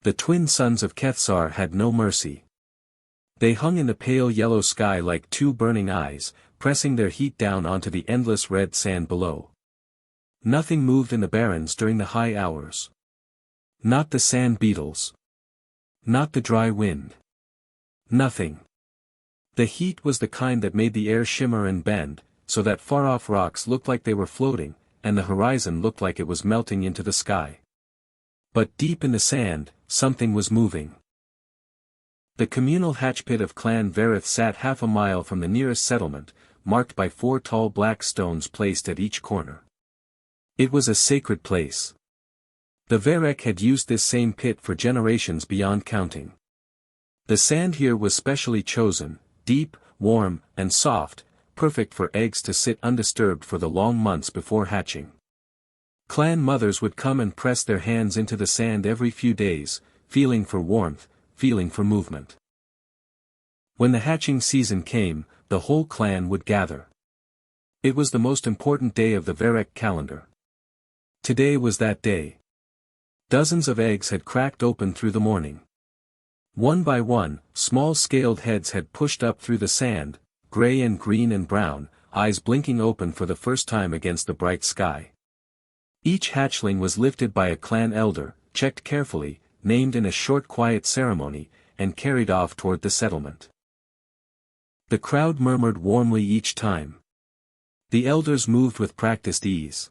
The twin sons of Keth'Saar had no mercy. They hung in the pale yellow sky like two burning eyes, pressing their heat down onto the endless red sand below. Nothing moved in the barrens during the high hours. Not the sand beetles. Not the dry wind. Nothing. The heat was the kind that made the air shimmer and bend, so that far-off rocks looked like they were floating, and the horizon looked like it was melting into the sky. But deep in the sand, something was moving. The communal hatch pit of Clan Varek sat half a mile from the nearest settlement, marked by 4 tall black stones placed at each corner. It was a sacred place. The Varek had used this same pit for generations beyond counting. The sand here was specially chosen, deep, warm, and soft, perfect for eggs to sit undisturbed for the long months before hatching. Clan mothers would come and press their hands into the sand every few days, feeling for warmth, feeling for movement. When the hatching season came, the whole clan would gather. It was the most important day of the Varek calendar. Today was that day. Dozens of eggs had cracked open through the morning. One by one, small scaled heads had pushed up through the sand, gray and green and brown, eyes blinking open for the first time against the bright sky. Each hatchling was lifted by a clan elder, checked carefully, named in a short quiet ceremony, and carried off toward the settlement. The crowd murmured warmly each time. The elders moved with practiced ease.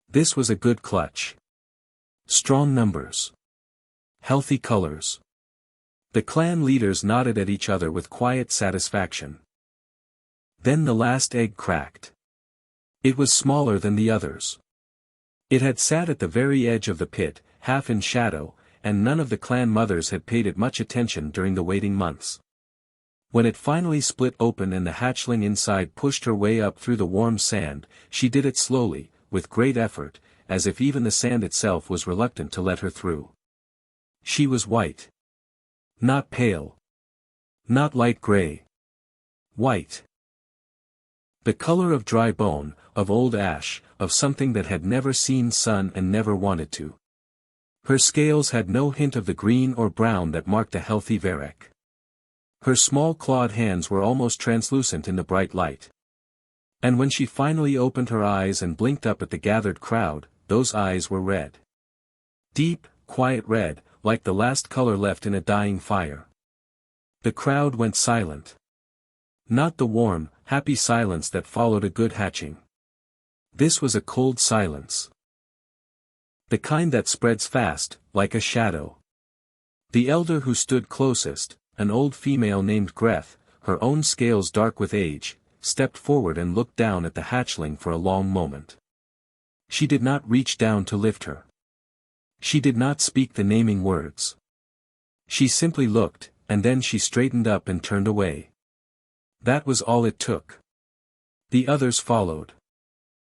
This was a good clutch. Strong numbers. Healthy colors. The clan leaders nodded at each other with quiet satisfaction. Then the last egg cracked. It was smaller than the others. It had sat at the very edge of the pit, half in shadow, and none of the clan mothers had paid it much attention during the waiting months. When it finally split open and the hatchling inside pushed her way up through the warm sand, she did it slowly, with great effort, as if even the sand itself was reluctant to let her through. She was white. Not pale. Not light gray. White. The color of dry bone, of old ash, of something that had never seen sun and never wanted to. Her scales had no hint of the green or brown that marked a healthy Varek. Her small clawed hands were almost translucent in the bright light. And when she finally opened her eyes and blinked up at the gathered crowd, those eyes were red. Deep, quiet red, like the last color left in a dying fire. The crowd went silent. Not the warm, happy silence that followed a good hatching. This was a cold silence. The kind that spreads fast, like a shadow. The elder who stood closest, an old female named Greth, her own scales dark with age, stepped forward and looked down at the hatchling for a long moment. She did not reach down to lift her. She did not speak the naming words. She simply looked, and then she straightened up and turned away. That was all it took. The others followed.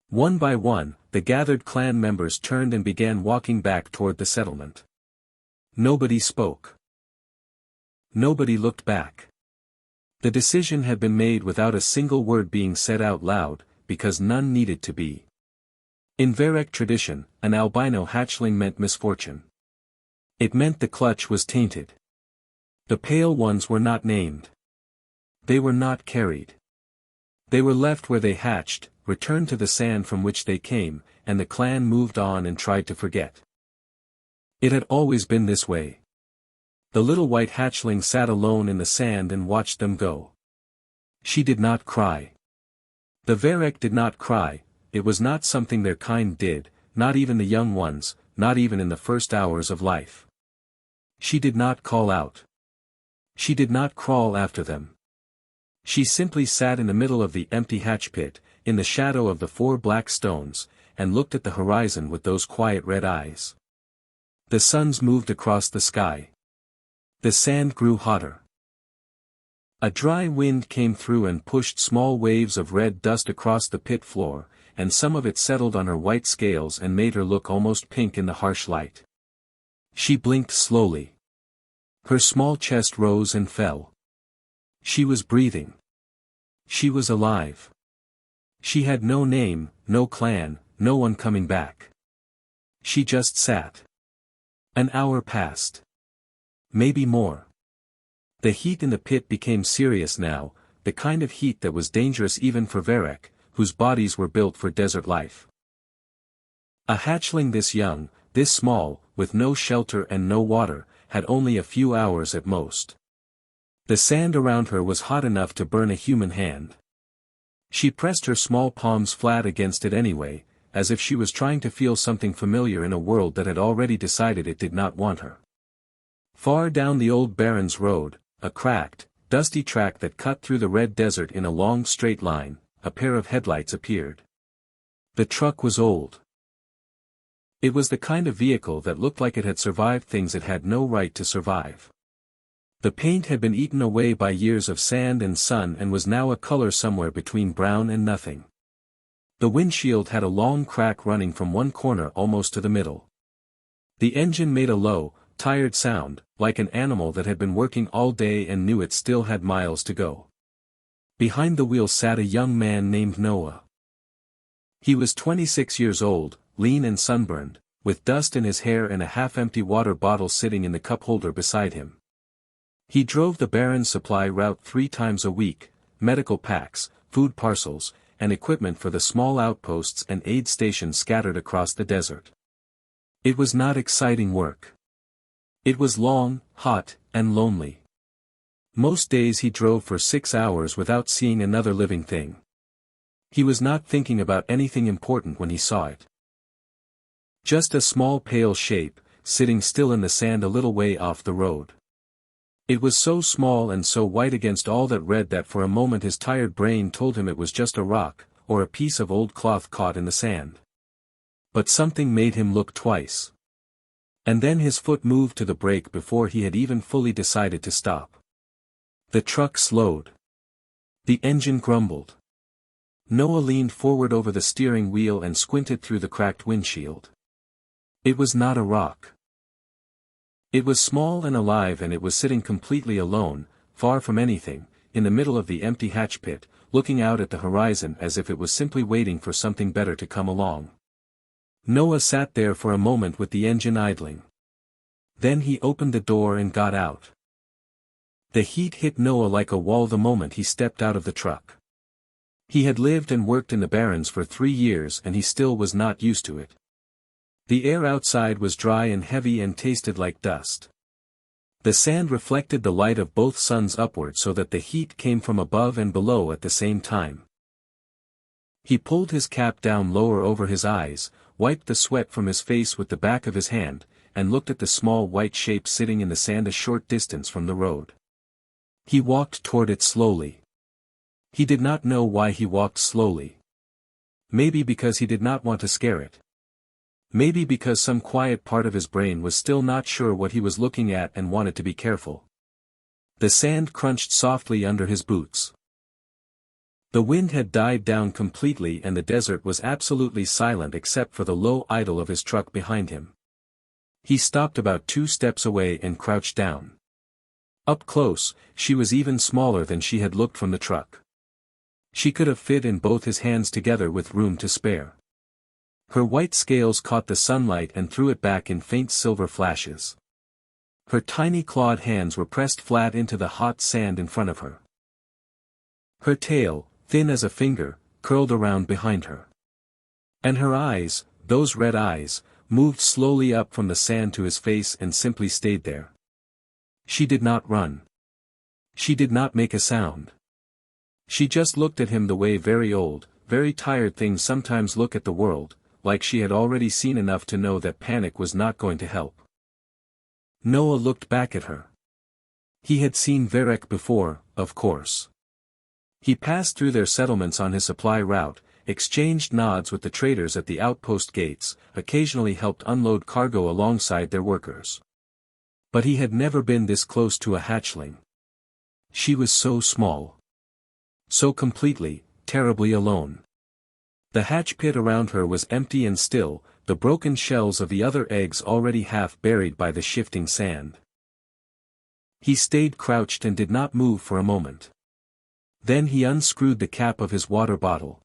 One by one, the gathered clan members turned and began walking back toward the settlement. Nobody spoke. Nobody looked back. The decision had been made without a single word being said out loud, because none needed to be. In Varek tradition, an albino hatchling meant misfortune. It meant the clutch was tainted. The pale ones were not named. They were not carried. They were left where they hatched, returned to the sand from which they came, and the clan moved on and tried to forget. It had always been this way. The little white hatchling sat alone in the sand and watched them go. She did not cry. The Varek did not cry. It was not something their kind did, not even the young ones, not even in the first hours of life. She did not call out. She did not crawl after them. She simply sat in the middle of the empty hatch pit, in the shadow of the 4 black stones, and looked at the horizon with those quiet red eyes. The suns moved across the sky. The sand grew hotter. A dry wind came through and pushed small waves of red dust across the pit floor, and some of it settled on her white scales and made her look almost pink in the harsh light. She blinked slowly. Her small chest rose and fell. She was breathing. She was alive. She had no name, no clan, no one coming back. She just sat. An hour passed. Maybe more. The heat in the pit became serious now, the kind of heat that was dangerous even for Varek, whose bodies were built for desert life. A hatchling this young, this small, with no shelter and no water, had only a few hours at most. The sand around her was hot enough to burn a human hand. She pressed her small palms flat against it anyway, as if she was trying to feel something familiar in a world that had already decided it did not want her. Far down the old Baron's road, a cracked, dusty track that cut through the red desert in a long straight line, a pair of headlights appeared. The truck was old. It was the kind of vehicle that looked like it had survived things it had no right to survive. The paint had been eaten away by years of sand and sun and was now a color somewhere between brown and nothing. The windshield had a long crack running from one corner almost to the middle. The engine made a low, tired sound, like an animal that had been working all day and knew it still had miles to go. Behind the wheel sat a young man named Noah. He was 26 years old, lean and sunburned, with dust in his hair and a half-empty water bottle sitting in the cup holder beside him. He drove the Baron's supply route 3 times a week, medical packs, food parcels, and equipment for the small outposts and aid stations scattered across the desert. It was not exciting work. It was long, hot, and lonely. Most days he drove for 6 hours without seeing another living thing. He was not thinking about anything important when he saw it. Just a small pale shape, sitting still in the sand a little way off the road. It was so small and so white against all that red that for a moment his tired brain told him it was just a rock, or a piece of old cloth caught in the sand. But something made him look twice. And then his foot moved to the brake before he had even fully decided to stop. The truck slowed. The engine grumbled. Noah leaned forward over the steering wheel and squinted through the cracked windshield. It was not a rock. It was small and alive, and it was sitting completely alone, far from anything, in the middle of the empty hatch pit, looking out at the horizon as if it was simply waiting for something better to come along. Noah sat there for a moment with the engine idling. Then he opened the door and got out. The heat hit Noah like a wall the moment he stepped out of the truck. He had lived and worked in the Barrens for 3 years and he still was not used to it. The air outside was dry and heavy and tasted like dust. The sand reflected the light of both suns upward so that the heat came from above and below at the same time. He pulled his cap down lower over his eyes, wiped the sweat from his face with the back of his hand, and looked at the small white shape sitting in the sand a short distance from the road. He walked toward it slowly. He did not know why he walked slowly. Maybe because he did not want to scare it. Maybe because some quiet part of his brain was still not sure what he was looking at and wanted to be careful. The sand crunched softly under his boots. The wind had died down completely and the desert was absolutely silent except for the low idle of his truck behind him. He stopped about 2 steps away and crouched down. Up close, she was even smaller than she had looked from the truck. She could have fit in both his hands together with room to spare. Her white scales caught the sunlight and threw it back in faint silver flashes. Her tiny clawed hands were pressed flat into the hot sand in front of her. Her tail, thin as a finger, curled around behind her. And her eyes, those red eyes, moved slowly up from the sand to his face and simply stayed there. She did not run. She did not make a sound. She just looked at him the way very old, very tired things sometimes look at the world, like she had already seen enough to know that panic was not going to help. Noah looked back at her. He had seen Varek before, of course. He passed through their settlements on his supply route, exchanged nods with the traders at the outpost gates, occasionally helped unload cargo alongside their workers. But he had never been this close to a hatchling. She was so small. So completely, terribly alone. The hatch pit around her was empty and still, the broken shells of the other eggs already half buried by the shifting sand. He stayed crouched and did not move for a moment. Then he unscrewed the cap of his water bottle.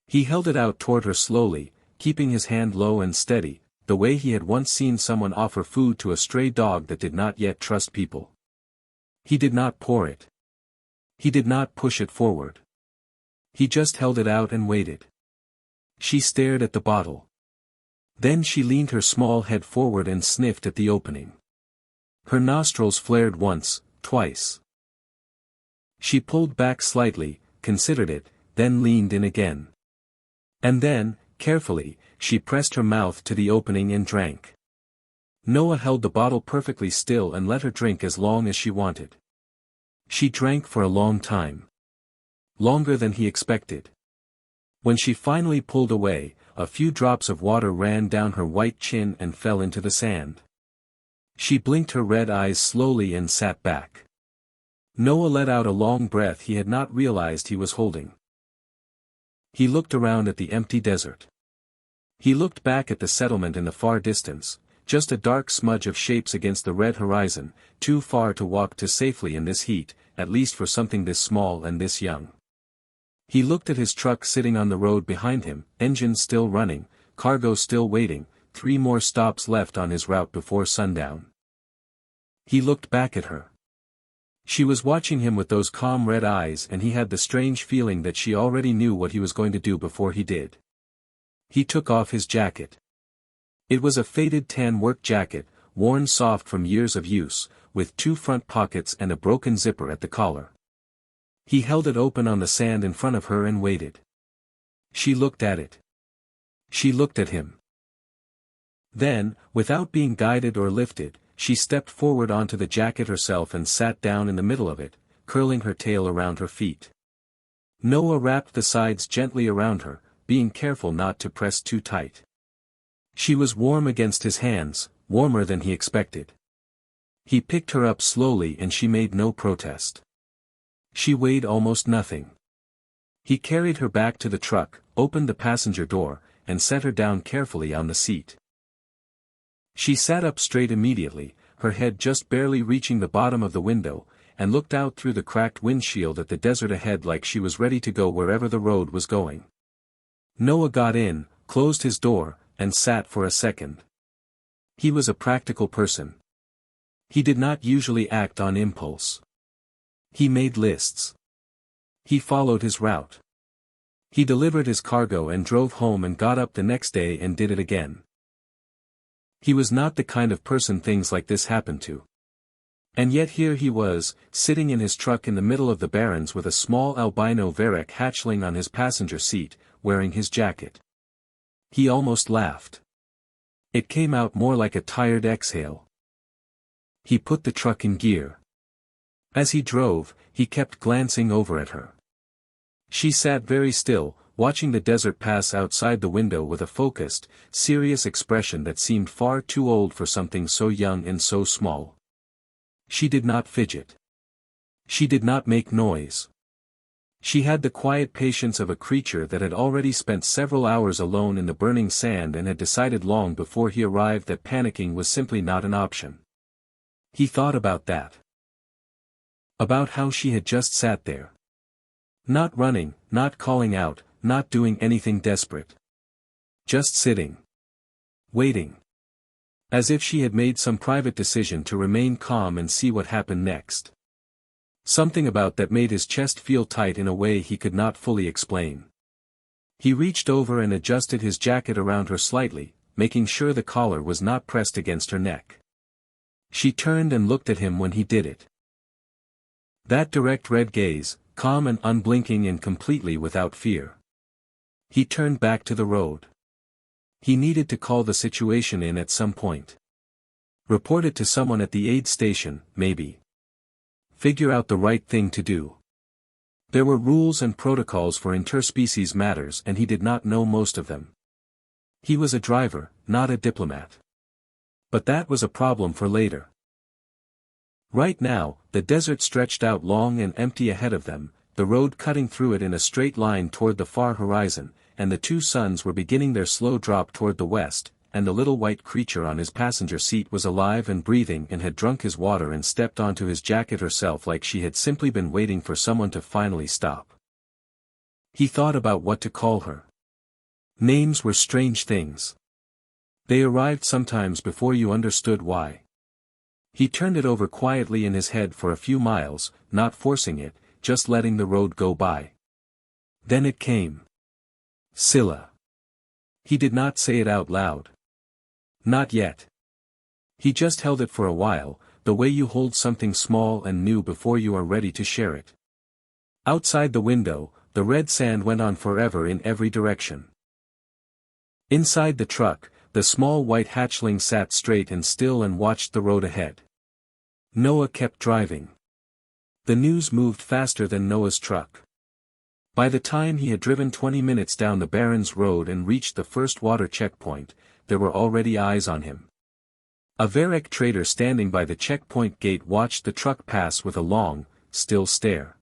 He held it out toward her slowly, keeping his hand low and steady, the way he had once seen someone offer food to a stray dog that did not yet trust people. He did not pour it. He did not push it forward. He just held it out and waited. She stared at the bottle. Then she leaned her small head forward and sniffed at the opening. Her nostrils flared once, twice. She pulled back slightly, considered it, then leaned in again. And then, carefully, she pressed her mouth to the opening and drank. Noah held the bottle perfectly still and let her drink as long as she wanted. She drank for a long time. Longer than he expected. When she finally pulled away, a few drops of water ran down her white chin and fell into the sand. She blinked her red eyes slowly and sat back. Noah let out a long breath he had not realized he was holding. He looked around at the empty desert. He looked back at the settlement in the far distance, just a dark smudge of shapes against the red horizon, too far to walk to safely in this heat, at least for something this small and this young. He looked at his truck sitting on the road behind him, engine still running, cargo still waiting, 3 more stops left on his route before sundown. He looked back at her. She was watching him with those calm red eyes and he had the strange feeling that she already knew what he was going to do before he did. He took off his jacket. It was a faded tan work jacket, worn soft from years of use, with 2 front pockets and a broken zipper at the collar. He held it open on the sand in front of her and waited. She looked at it. She looked at him. Then, without being guided or lifted, she stepped forward onto the jacket herself and sat down in the middle of it, curling her tail around her feet. Noah wrapped the sides gently around her, being careful not to press too tight. She was warm against his hands, warmer than he expected. He picked her up slowly and she made no protest. She weighed almost nothing. He carried her back to the truck, opened the passenger door, and set her down carefully on the seat. She sat up straight immediately, her head just barely reaching the bottom of the window, and looked out through the cracked windshield at the desert ahead like she was ready to go wherever the road was going. Noah got in, closed his door, and sat for a second. He was a practical person. He did not usually act on impulse. He made lists. He followed his route. He delivered his cargo and drove home and got up the next day and did it again. He was not the kind of person things like this happened to. And yet here he was, sitting in his truck in the middle of the barrens with a small albino Varek hatchling on his passenger seat, wearing his jacket. He almost laughed. It came out more like a tired exhale. He put the truck in gear. As he drove, he kept glancing over at her. She sat very still, watching the desert pass outside the window with a focused, serious expression that seemed far too old for something so young and so small. She did not fidget. She did not make noise. She had the quiet patience of a creature that had already spent several hours alone in the burning sand and had decided long before he arrived that panicking was simply not an option. He thought about that. About how she had just sat there. Not running, not calling out, not doing anything desperate. Just sitting. Waiting. As if she had made some private decision to remain calm and see what happened next. Something about that made his chest feel tight in a way he could not fully explain. He reached over and adjusted his jacket around her slightly, making sure the collar was not pressed against her neck. She turned and looked at him when he did it. That direct red gaze, calm and unblinking and completely without fear. He turned back to the road. He needed to call the situation in at some point. Report it to someone at the aid station, maybe. Figure out the right thing to do. There were rules and protocols for interspecies matters and he did not know most of them. He was a driver, not a diplomat. But that was a problem for later. Right now, the desert stretched out long and empty ahead of them, the road cutting through it in a straight line toward the far horizon, and the 2 suns were beginning their slow drop toward the west, and the little white creature on his passenger seat was alive and breathing and had drunk his water and stepped onto his jacket herself like she had simply been waiting for someone to finally stop. He thought about what to call her. Names were strange things. They arrived sometimes before you understood why. He turned it over quietly in his head for a few miles, not forcing it, just letting the road go by. Then it came. Scylla. He did not say it out loud. Not yet. He just held it for a while, the way you hold something small and new before you are ready to share it. Outside the window, the red sand went on forever in every direction. Inside the truck, the small white hatchling sat straight and still and watched the road ahead. Noah kept driving. The news moved faster than Noah's truck. By the time he had driven 20 minutes down the Barrens Road and reached the first water checkpoint, there were already eyes on him. A Varek trader standing by the checkpoint gate watched the truck pass with a long, still stare.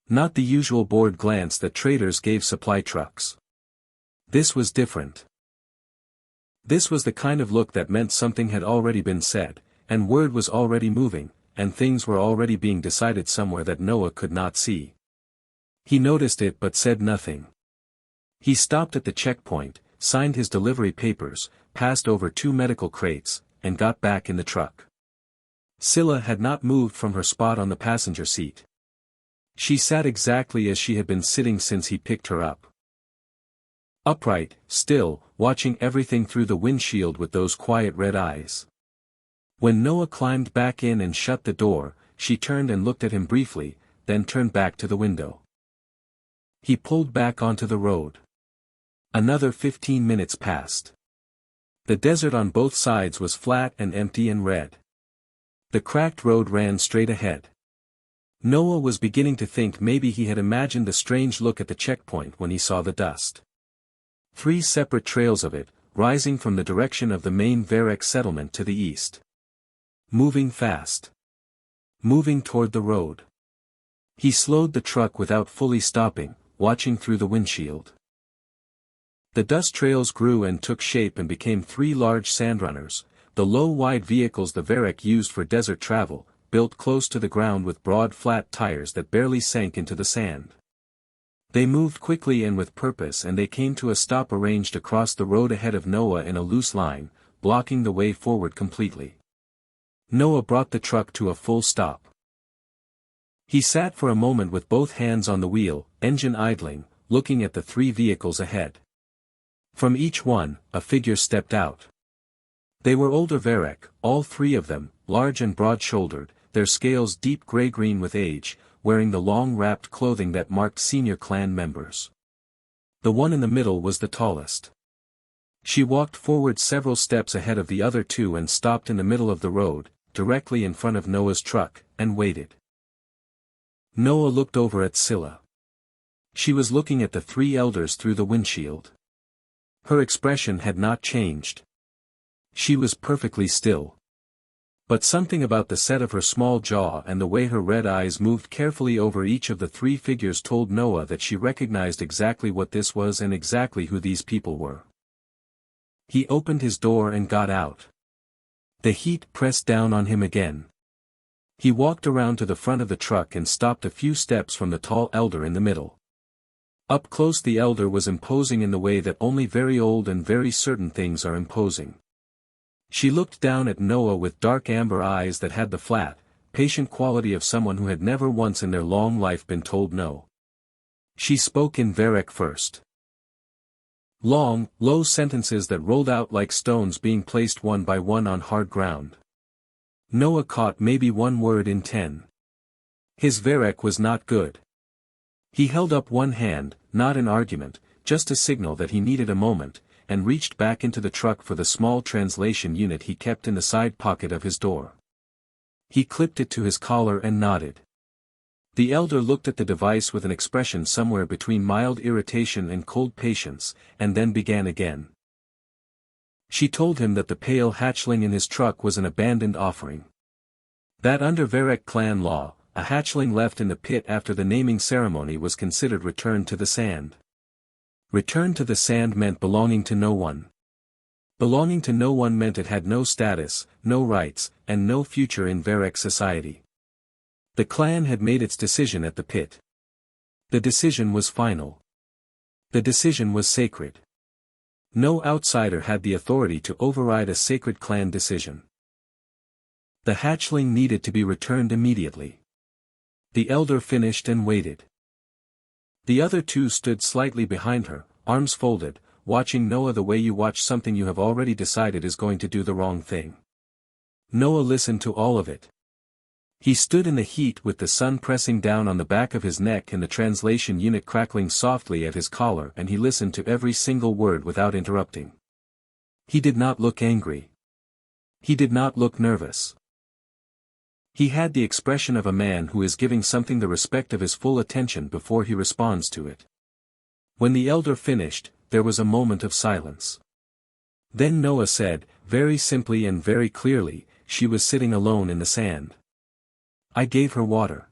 Not the usual bored glance that traders gave supply trucks. This was different. This was the kind of look that meant something had already been said, and word was already moving, and things were already being decided somewhere that Noah could not see. He noticed it but said nothing. He stopped at the checkpoint, signed his delivery papers, passed over 2 medical crates, and got back in the truck. Scylla had not moved from her spot on the passenger seat. She sat exactly as she had been sitting since he picked her up. Upright, still, watching everything through the windshield with those quiet red eyes. When Noah climbed back in and shut the door, she turned and looked at him briefly, then turned back to the window. He pulled back onto the road. Another 15 minutes passed. The desert on both sides was flat and empty and red. The cracked road ran straight ahead. Noah was beginning to think maybe he had imagined a strange look at the checkpoint when he saw the dust. 3 separate trails of it, rising from the direction of the main Varek settlement to the east. Moving fast. Moving toward the road. He slowed the truck without fully stopping, watching through the windshield. The dust trails grew and took shape and became 3 large sandrunners, the low wide vehicles the Varek used for desert travel, built close to the ground with broad flat tires that barely sank into the sand. They moved quickly and with purpose, and they came to a stop arranged across the road ahead of Noah in a loose line, blocking the way forward completely. Noah brought the truck to a full stop. He sat for a moment with both hands on the wheel, engine idling, looking at the 3 vehicles ahead. From each one, a figure stepped out. They were older Varek, all 3 of them, large and broad-shouldered, their scales deep gray-green with age, wearing the long wrapped clothing that marked senior clan members. The one in the middle was the tallest. She walked forward several steps ahead of the other 2 and stopped in the middle of the road, directly in front of Noah's truck, and waited. Noah looked over at Scylla. She was looking at the 3 elders through the windshield. Her expression had not changed. She was perfectly still. But something about the set of her small jaw and the way her red eyes moved carefully over each of the 3 figures told Noah that she recognized exactly what this was and exactly who these people were. He opened his door and got out. The heat pressed down on him again. He walked around to the front of the truck and stopped a few steps from the tall elder in the middle. Up close, the elder was imposing in the way that only very old and very certain things are imposing. She looked down at Noah with dark amber eyes that had the flat, patient quality of someone who had never once in their long life been told no. She spoke in Varek first. Long, low sentences that rolled out like stones being placed one by one on hard ground. Noah caught maybe 1 word in 10. His Varek was not good. He held up one hand, not in argument, just a signal that he needed a moment, and reached back into the truck for the small translation unit he kept in the side pocket of his door. He clipped it to his collar and nodded. The elder looked at the device with an expression somewhere between mild irritation and cold patience, and then began again. She told him that the pale hatchling in his truck was an abandoned offering. That under Varek clan law, a hatchling left in the pit after the naming ceremony was considered returned to the sand. Return to the sand meant belonging to no one. Belonging to no one meant it had no status, no rights, and no future in Varek society. The clan had made its decision at the pit. The decision was final. The decision was sacred. No outsider had the authority to override a sacred clan decision. The hatchling needed to be returned immediately. The elder finished and waited. The other two stood slightly behind her, arms folded, watching Noah the way you watch something you have already decided is going to do the wrong thing. Noah listened to all of it. He stood in the heat with the sun pressing down on the back of his neck and the translation unit crackling softly at his collar, and he listened to every single word without interrupting. He did not look angry. He did not look nervous. He had the expression of a man who is giving something the respect of his full attention before he responds to it. When the elder finished, there was a moment of silence. Then Noah said, very simply and very clearly, she was sitting alone in the sand. I gave her water.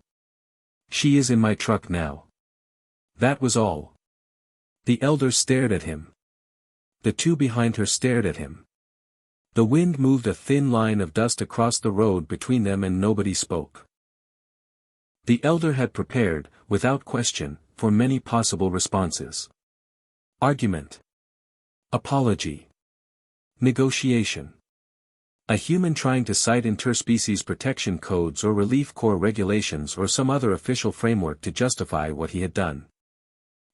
She is in my truck now. That was all. The elder stared at him. The two behind her stared at him. The wind moved a thin line of dust across the road between them and nobody spoke. The elder had prepared, without question, for many possible responses. Argument. Apology. Negotiation. A human trying to cite interspecies protection codes or relief corps regulations or some other official framework to justify what he had done.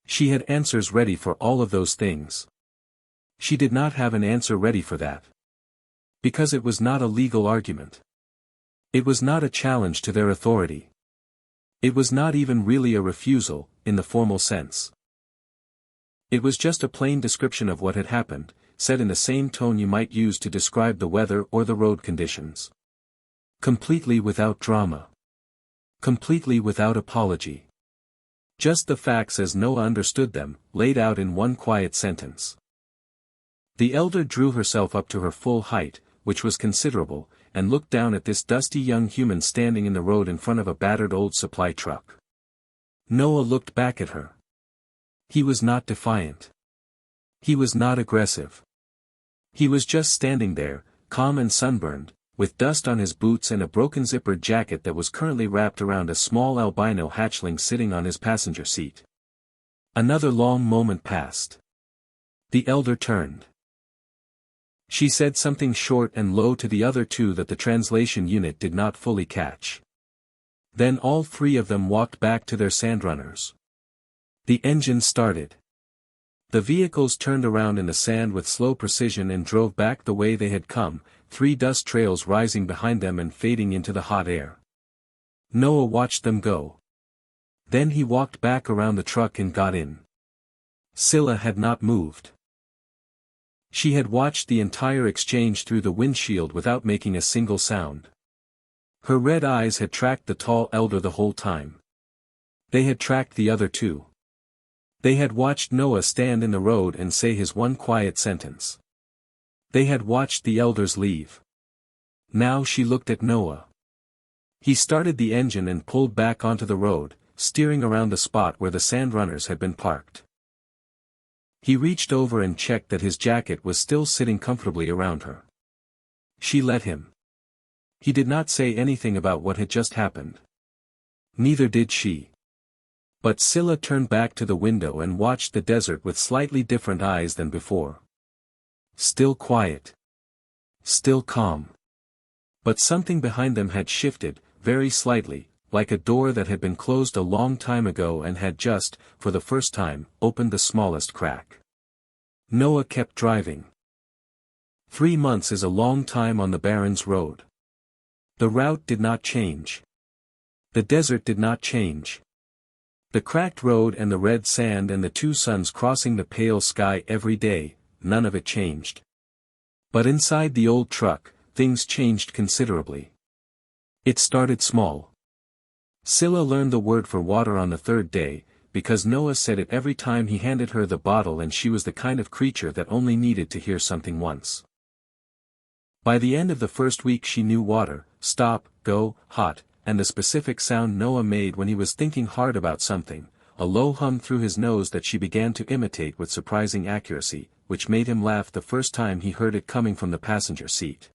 She had answers ready for all of those things. She did not have an answer ready for that. Because it was not a legal argument. It was not a challenge to their authority. It was not even really a refusal, in the formal sense. It was just a plain description of what had happened, said in the same tone you might use to describe the weather or the road conditions. Completely without drama. Completely without apology. Just the facts as Noah understood them, laid out in one quiet sentence. The elder drew herself up to her full height, which was considerable, and looked down at this dusty young human standing in the road in front of a battered old supply truck. Noah looked back at her. He was not defiant. He was not aggressive. He was just standing there, calm and sunburned, with dust on his boots and a broken zippered jacket that was currently wrapped around a small albino hatchling sitting on his passenger seat. Another long moment passed. The elder turned. She said something short and low to the other two that the translation unit did not fully catch. Then all three of them walked back to their sandrunners. The engine started. The vehicles turned around in the sand with slow precision and drove back the way they had come, 3 dust trails rising behind them and fading into the hot air. Noah watched them go. Then he walked back around the truck and got in. Scylla had not moved. She had watched the entire exchange through the windshield without making a single sound. Her red eyes had tracked the tall elder the whole time. They had tracked the other two. They had watched Noah stand in the road and say his one quiet sentence. They had watched the elders leave. Now she looked at Noah. He started the engine and pulled back onto the road, steering around the spot where the sandrunners had been parked. He reached over and checked that his jacket was still sitting comfortably around her. She let him. He did not say anything about what had just happened. Neither did she. But Scylla turned back to the window and watched the desert with slightly different eyes than before. Still quiet. Still calm. But something behind them had shifted, very slightly, like a door that had been closed a long time ago and had just, for the first time, opened the smallest crack. Noah kept driving. 3 months is a long time on the Barrens Road. The route did not change. The desert did not change. The cracked road and the red sand and the 2 suns crossing the pale sky every day, none of it changed. But inside the old truck, things changed considerably. It started small. Scylla learned the word for water on the 3rd day, because Noah said it every time he handed her the bottle, and she was the kind of creature that only needed to hear something once. By the end of the 1st week she knew water, stop, go, hot, and the specific sound Noah made when he was thinking hard about something, a low hum through his nose that she began to imitate with surprising accuracy, which made him laugh the first time he heard it coming from the passenger seat.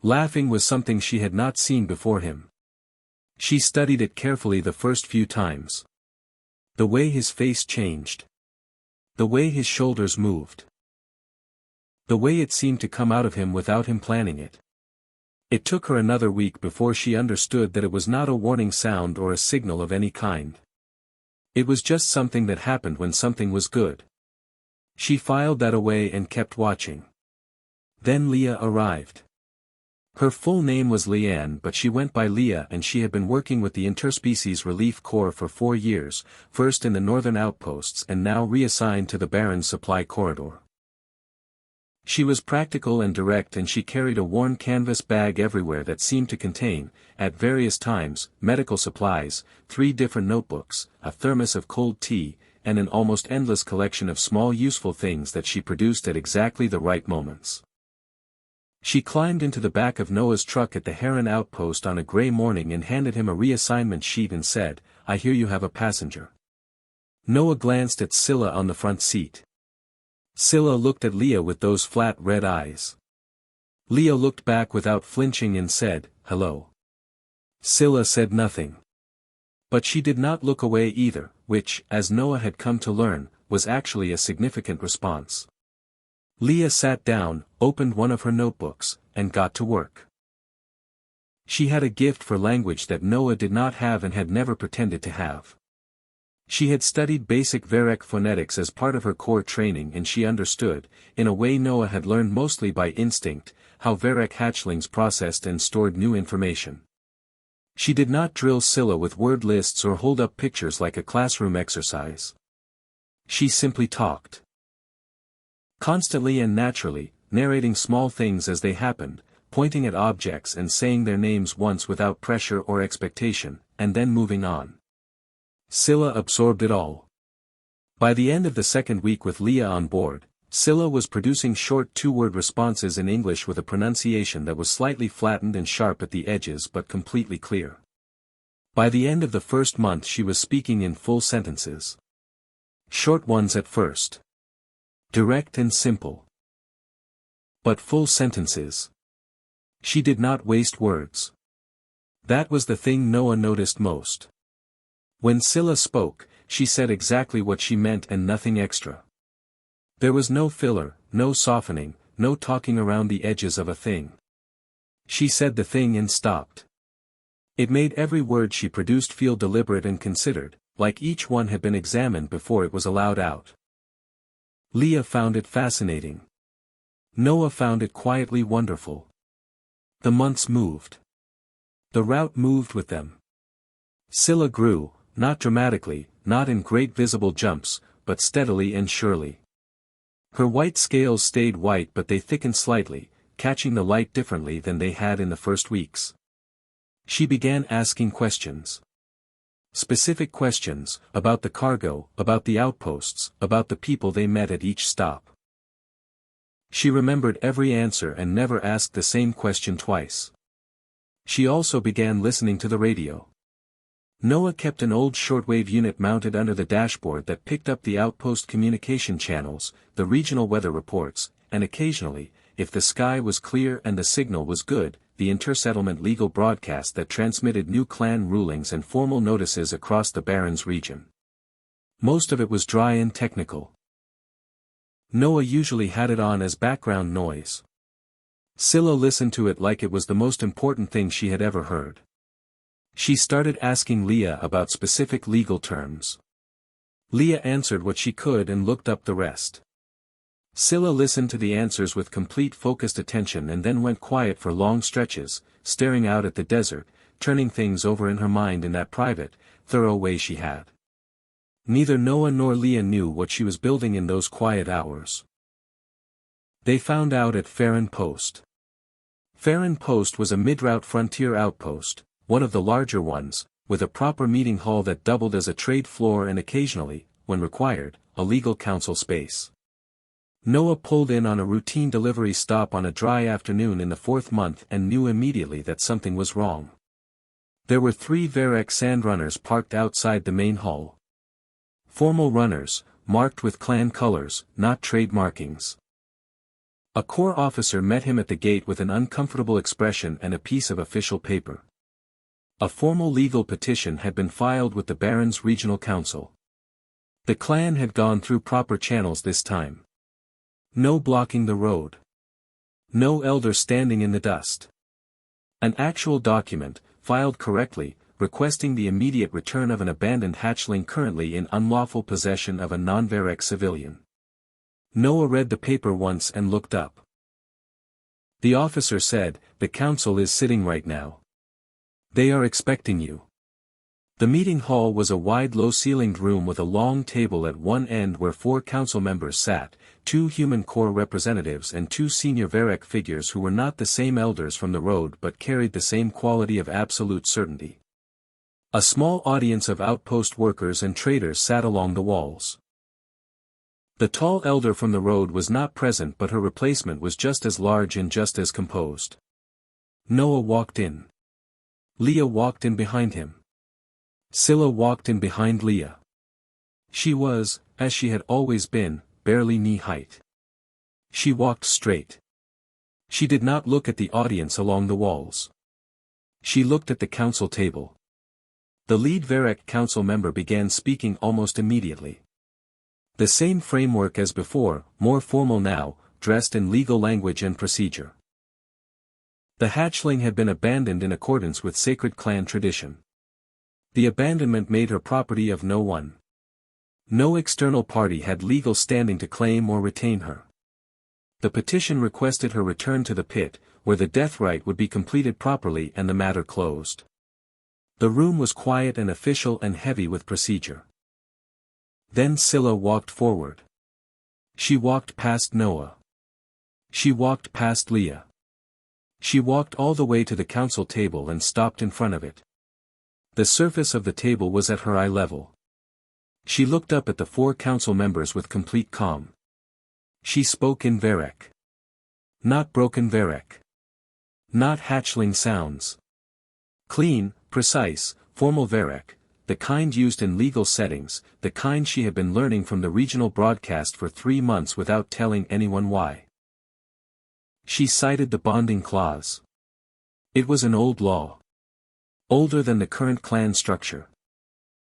Laughing was something she had not seen before him. She studied it carefully the first few times. The way his face changed. The way his shoulders moved. The way it seemed to come out of him without him planning it. It took her another week before she understood that it was not a warning sound or a signal of any kind. It was just something that happened when something was good. She filed that away and kept watching. Then Leah arrived. Her full name was Leanne, but she went by Leah, and she had been working with the Interspecies Relief Corps for 4 years, first in the northern outposts and now reassigned to the Baron's supply corridor. She was practical and direct, and she carried a worn canvas bag everywhere that seemed to contain, at various times, medical supplies, 3 different notebooks, a thermos of cold tea, and an almost endless collection of small useful things that she produced at exactly the right moments. She climbed into the back of Noah's truck at the Heron outpost on a gray morning and handed him a reassignment sheet and said, "I hear you have a passenger." Noah glanced at Scylla on the front seat. Scylla looked at Leah with those flat red eyes. Leah looked back without flinching and said, "Hello." Scylla said nothing. But she did not look away either, which, as Noah had come to learn, was actually a significant response. Leah sat down, opened one of her notebooks, and got to work. She had a gift for language that Noah did not have and had never pretended to have. She had studied basic Varek phonetics as part of her core training, and she understood, in a way Noah had learned mostly by instinct, how Varek hatchlings processed and stored new information. She did not drill Scylla with word lists or hold up pictures like a classroom exercise. She simply talked. Constantly and naturally, narrating small things as they happened, pointing at objects and saying their names once without pressure or expectation, and then moving on. Scylla absorbed it all. By the end of the second week with Leah on board, Scylla was producing short 2-word responses in English with a pronunciation that was slightly flattened and sharp at the edges but completely clear. By the end of the first month she was speaking in full sentences. Short ones at first. Direct and simple. But full sentences. She did not waste words. That was the thing Noah noticed most. When Scylla spoke, she said exactly what she meant and nothing extra. There was no filler, no softening, no talking around the edges of a thing. She said the thing and stopped. It made every word she produced feel deliberate and considered, like each one had been examined before it was allowed out. Leah found it fascinating. Noah found it quietly wonderful. The months moved. The route moved with them. Scylla grew, not dramatically, not in great visible jumps, but steadily and surely. Her white scales stayed white, but they thickened slightly, catching the light differently than they had in the first weeks. She began asking questions. Specific questions, about the cargo, about the outposts, about the people they met at each stop. She remembered every answer and never asked the same question twice. She also began listening to the radio. Noah kept an old shortwave unit mounted under the dashboard that picked up the outpost communication channels, the regional weather reports, and occasionally, if the sky was clear and the signal was good, the inter-settlement legal broadcast that transmitted new clan rulings and formal notices across the Barrens region. Most of it was dry and technical. Noah usually had it on as background noise. Scylla listened to it like it was the most important thing she had ever heard. She started asking Leah about specific legal terms. Leah answered what she could and looked up the rest. Scylla listened to the answers with complete focused attention and then went quiet for long stretches, staring out at the desert, turning things over in her mind in that private, thorough way she had. Neither Noah nor Leah knew what she was building in those quiet hours. They found out at Farron Post. Farron Post was a mid-route frontier outpost, one of the larger ones, with a proper meeting hall that doubled as a trade floor and occasionally, when required, a legal counsel space. Noah pulled in on a routine delivery stop on a dry afternoon in the 4th month and knew immediately that something was wrong. There were 3 Varek sandrunners parked outside the main hall. Formal runners, marked with clan colors, not trade markings. A corps officer met him at the gate with an uncomfortable expression and a piece of official paper. A formal legal petition had been filed with the Barrens Regional Council. The clan had gone through proper channels this time. No blocking the road. No elder standing in the dust. An actual document, filed correctly, requesting the immediate return of an abandoned hatchling currently in unlawful possession of a non-Varek civilian. Noah read the paper once and looked up. The officer said, "The council is sitting right now. They are expecting you." The meeting hall was a wide low-ceilinged room with a long table at one end where 4 council members sat, 2 human core representatives and 2 senior Varek figures who were not the same elders from the road but carried the same quality of absolute certainty. A small audience of outpost workers and traders sat along the walls. The tall elder from the road was not present, but her replacement was just as large and just as composed. Noah walked in. Leah walked in behind him. Scylla walked in behind Leah. She was, as she had always been, barely knee-height. She walked straight. She did not look at the audience along the walls. She looked at the council table. The lead Varek council member began speaking almost immediately. The same framework as before, more formal now, dressed in legal language and procedure. The hatchling had been abandoned in accordance with sacred clan tradition. The abandonment made her property of no one. No external party had legal standing to claim or retain her. The petition requested her return to the pit, where the death rite would be completed properly and the matter closed. The room was quiet and official and heavy with procedure. Then Scylla walked forward. She walked past Noah. She walked past Leah. She walked all the way to the council table and stopped in front of it. The surface of the table was at her eye level. She looked up at the 4 council members with complete calm. She spoke in Varek. Not broken Varek. Not hatchling sounds. Clean, precise, formal Varek, the kind used in legal settings, the kind she had been learning from the regional broadcast for 3 months without telling anyone why. She cited the bonding clause. It was an old law. Older than the current clan structure.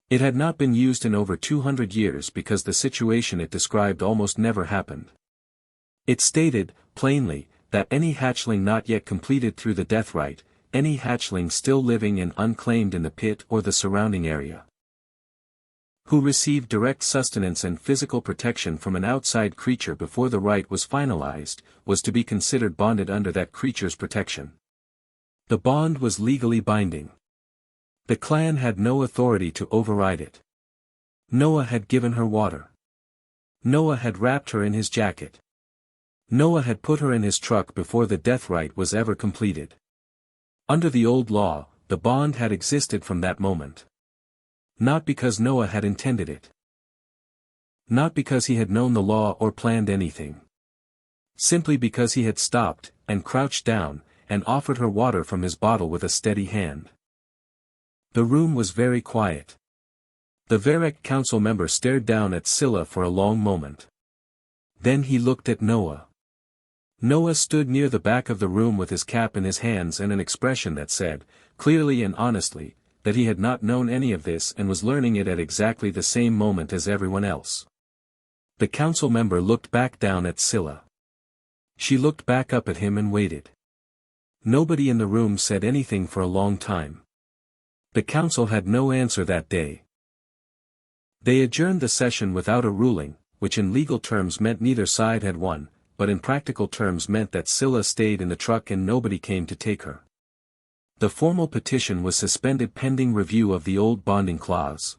It had not been used in over 200 years because the situation it described almost never happened. It stated, plainly, that any hatchling not yet completed through the death rite, any hatchling still living and unclaimed in the pit or the surrounding area, who received direct sustenance and physical protection from an outside creature before the rite was finalized, was to be considered bonded under that creature's protection. The bond was legally binding. The clan had no authority to override it. Noah had given her water. Noah had wrapped her in his jacket. Noah had put her in his truck before the death rite was ever completed. Under the old law, the bond had existed from that moment. Not because Noah had intended it. Not because he had known the law or planned anything. Simply because he had stopped, and crouched down, and offered her water from his bottle with a steady hand. The room was very quiet. The Varek council member stared down at Scylla for a long moment. Then he looked at Noah. Noah stood near the back of the room with his cap in his hands and an expression that said, clearly and honestly, that he had not known any of this and was learning it at exactly the same moment as everyone else. The council member looked back down at Scylla. She looked back up at him and waited. Nobody in the room said anything for a long time. The council had no answer that day. They adjourned the session without a ruling, which in legal terms meant neither side had won, but in practical terms meant that Scylla stayed in the truck and nobody came to take her. The formal petition was suspended pending review of the old bonding clause.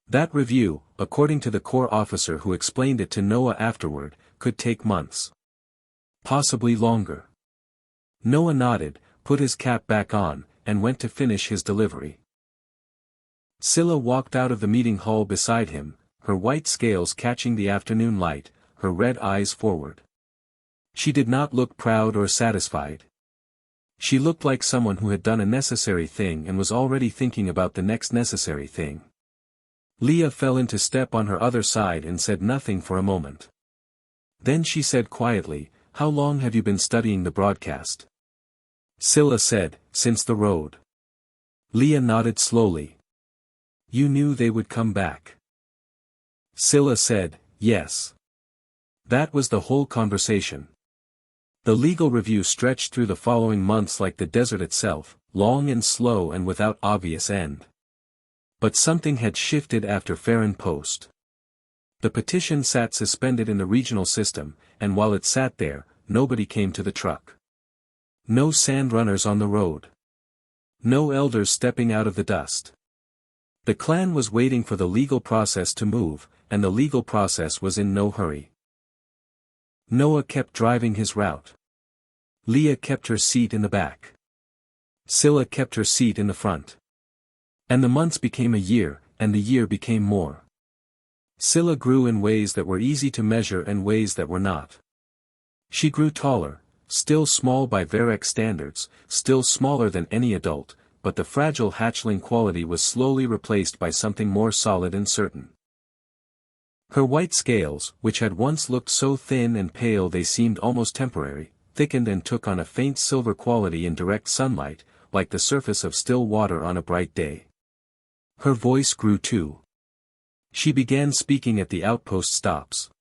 That review, according to the Corps officer who explained it to Noah afterward, could take months. Possibly longer. Noah nodded, put his cap back on, and went to finish his delivery. Scylla walked out of the meeting hall beside him, her white scales catching the afternoon light, her red eyes forward. She did not look proud or satisfied. She looked like someone who had done a necessary thing and was already thinking about the next necessary thing. Leah fell into step on her other side and said nothing for a moment. Then she said quietly, "How long have you been studying the broadcast?" Scylla said, "Since the road." Leah nodded slowly. "You knew they would come back?" Scylla said, "Yes. That was the whole conversation. The legal review stretched through the following months like the desert itself, long and slow and without obvious end. But something had shifted after Farron Post. The petition sat suspended in the regional system, and while it sat there, nobody came to the truck. No sand runners on the road. No elders stepping out of the dust. The clan was waiting for the legal process to move, and the legal process was in no hurry. Noah kept driving his route. Leah kept her seat in the back. Scylla kept her seat in the front. And the months became a year, and the year became more. Scylla grew in ways that were easy to measure and ways that were not. She grew taller, still small by Varek standards, still smaller than any adult, but the fragile hatchling quality was slowly replaced by something more solid and certain. Her white scales, which had once looked so thin and pale they seemed almost temporary, thickened and took on a faint silver quality in direct sunlight, like the surface of still water on a bright day. Her voice grew too. She began speaking at the outpost stops.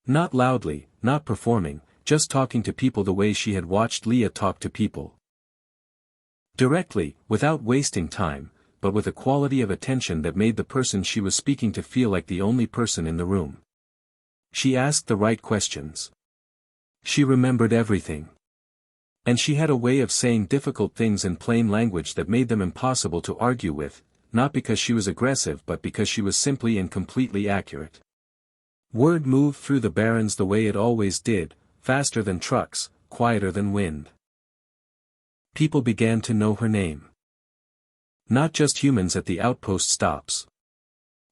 Not loudly, not performing, just talking to people the way she had watched Leah talk to people. Directly, without wasting time, but with a quality of attention that made the person she was speaking to feel like the only person in the room. She asked the right questions. She remembered everything. And she had a way of saying difficult things in plain language that made them impossible to argue with, not because she was aggressive but because she was simply and completely accurate. Word moved through the barrens the way it always did, faster than trucks, quieter than wind. People began to know her name. Not just humans at the outpost stops.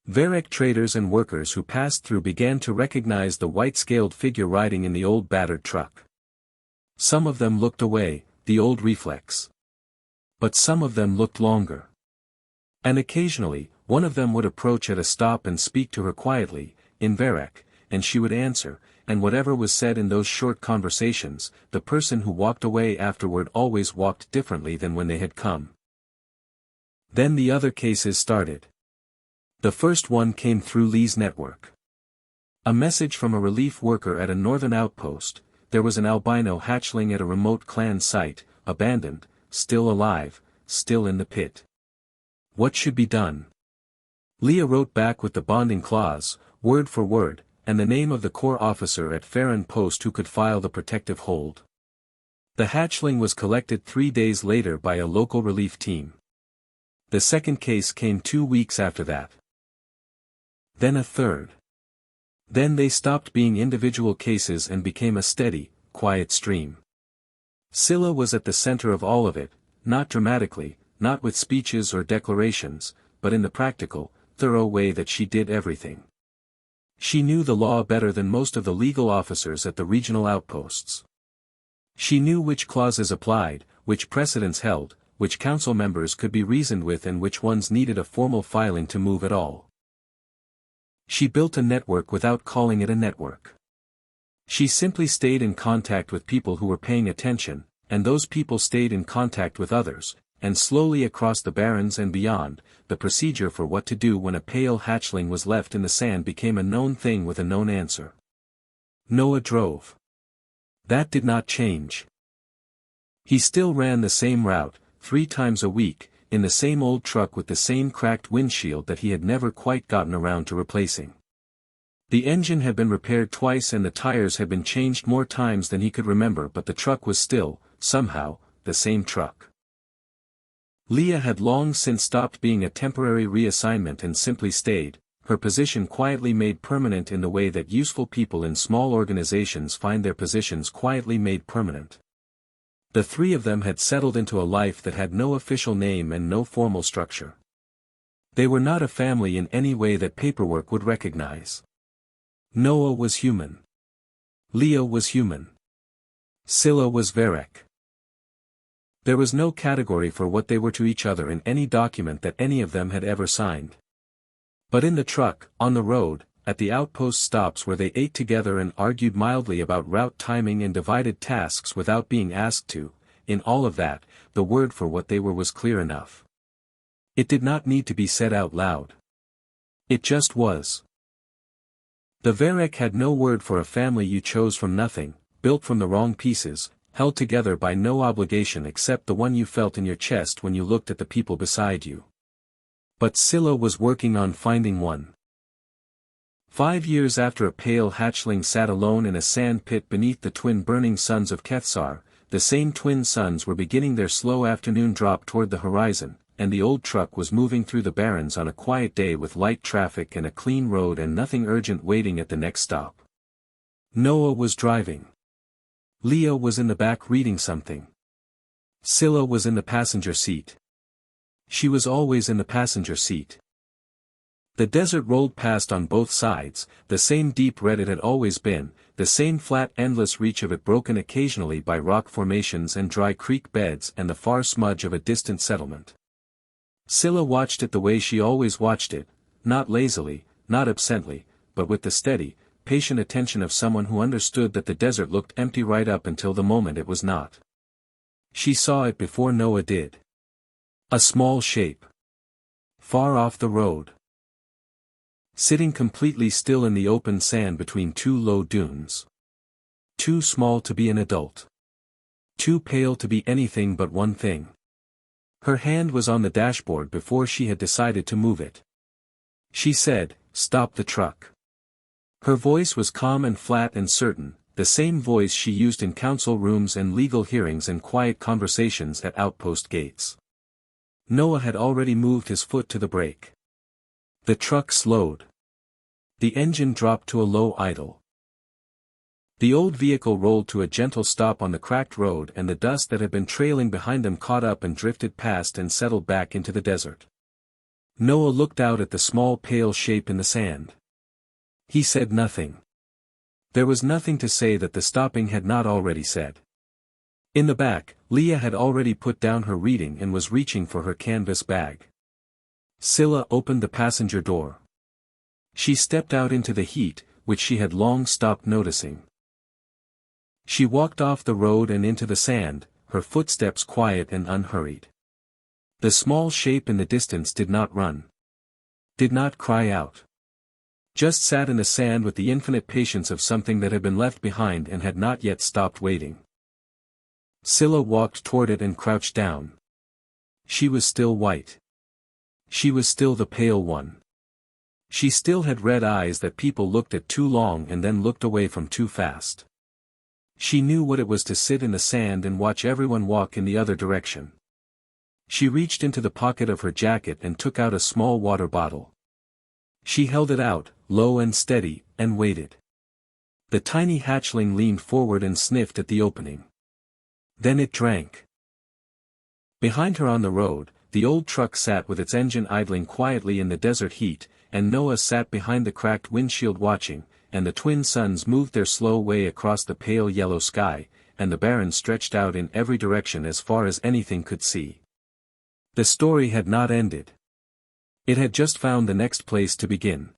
Varek traders and workers who passed through began to recognize the white-scaled figure riding in the old battered truck. Some of them looked away, the old reflex. But some of them looked longer. And occasionally, one of them would approach at a stop and speak to her quietly, in Varek, and she would answer, and whatever was said in those short conversations, the person who walked away afterward always walked differently than when they had come. Then the other cases started. The first one came through Lee's network. A message from a relief worker at a northern outpost: there was an albino hatchling at a remote clan site, abandoned, still alive, still in the pit. What should be done? Leah wrote back with the bonding clause, word for word, and the name of the corps officer at Farron Post who could file the protective hold. The hatchling was collected 3 days later by a local relief team. The second case came 2 weeks after that. Then a third. Then they stopped being individual cases and became a steady, quiet stream. Scylla was at the center of all of it, not dramatically, not with speeches or declarations, but in the practical, thorough way that she did everything. She knew the law better than most of the legal officers at the regional outposts. She knew which clauses applied, which precedents held, which council members could be reasoned with and which ones needed a formal filing to move at all. She built a network without calling it a network. She simply stayed in contact with people who were paying attention, and those people stayed in contact with others, and slowly across the barrens and beyond, the procedure for what to do when a pale hatchling was left in the sand became a known thing with a known answer. Noah drove. That did not change. He still ran the same route, 3 times a week, in the same old truck with the same cracked windshield that he had never quite gotten around to replacing. The engine had been repaired twice and the tires had been changed more times than he could remember, but the truck was still, somehow, the same truck. Leah had long since stopped being a temporary reassignment and simply stayed, her position quietly made permanent in the way that useful people in small organizations find their positions quietly made permanent. The 3 of them had settled into a life that had no official name and no formal structure. They were not a family in any way that paperwork would recognize. Noah was human. Leah was human. Scylla was Varek. There was no category for what they were to each other in any document that any of them had ever signed. But in the truck, on the road, at the outpost stops where they ate together and argued mildly about route timing and divided tasks without being asked to, in all of that, the word for what they were was clear enough. It did not need to be said out loud. It just was. The Varek had no word for a family you chose from nothing, built from the wrong pieces, held together by no obligation except the one you felt in your chest when you looked at the people beside you. But Scylla was working on finding one. 5 years after a pale hatchling sat alone in a sand pit beneath the twin burning suns of Keth'Saar, the same twin suns were beginning their slow afternoon drop toward the horizon, and the old truck was moving through the barrens on a quiet day with light traffic and a clean road and nothing urgent waiting at the next stop. Noah was driving. Leah was in the back reading something. Scylla was in the passenger seat. She was always in the passenger seat. The desert rolled past on both sides, the same deep red it had always been, the same flat endless reach of it broken occasionally by rock formations and dry creek beds and the far smudge of a distant settlement. Scylla watched it the way she always watched it, not lazily, not absently, but with the steady, patient attention of someone who understood that the desert looked empty right up until the moment it was not. She saw it before Noah did. A small shape. Far off the road. Sitting completely still in the open sand between two low dunes. Too small to be an adult. Too pale to be anything but one thing. Her hand was on the dashboard before she had decided to move it. She said, "Stop the truck." Her voice was calm and flat and certain, the same voice she used in council rooms and legal hearings and quiet conversations at outpost gates. Noah had already moved his foot to the brake. The truck slowed. The engine dropped to a low idle. The old vehicle rolled to a gentle stop on the cracked road and the dust that had been trailing behind them caught up and drifted past and settled back into the desert. Noah looked out at the small pale shape in the sand. He said nothing. There was nothing to say that the stopping had not already said. In the back, Leah had already put down her reading and was reaching for her canvas bag. Scylla opened the passenger door. She stepped out into the heat, which she had long stopped noticing. She walked off the road and into the sand, her footsteps quiet and unhurried. The small shape in the distance did not run. Did not cry out. Just sat in the sand with the infinite patience of something that had been left behind and had not yet stopped waiting. Scylla walked toward it and crouched down. She was still white. She was still the pale one. She still had red eyes that people looked at too long and then looked away from too fast. She knew what it was to sit in the sand and watch everyone walk in the other direction. She reached into the pocket of her jacket and took out a small water bottle. She held it out, low and steady, and waited. The tiny hatchling leaned forward and sniffed at the opening. Then it drank. Behind her on the road, the old truck sat with its engine idling quietly in the desert heat, and Noah sat behind the cracked windshield watching, and the twin suns moved their slow way across the pale yellow sky, and the barrens stretched out in every direction as far as anything could see. The story had not ended. It had just found the next place to begin.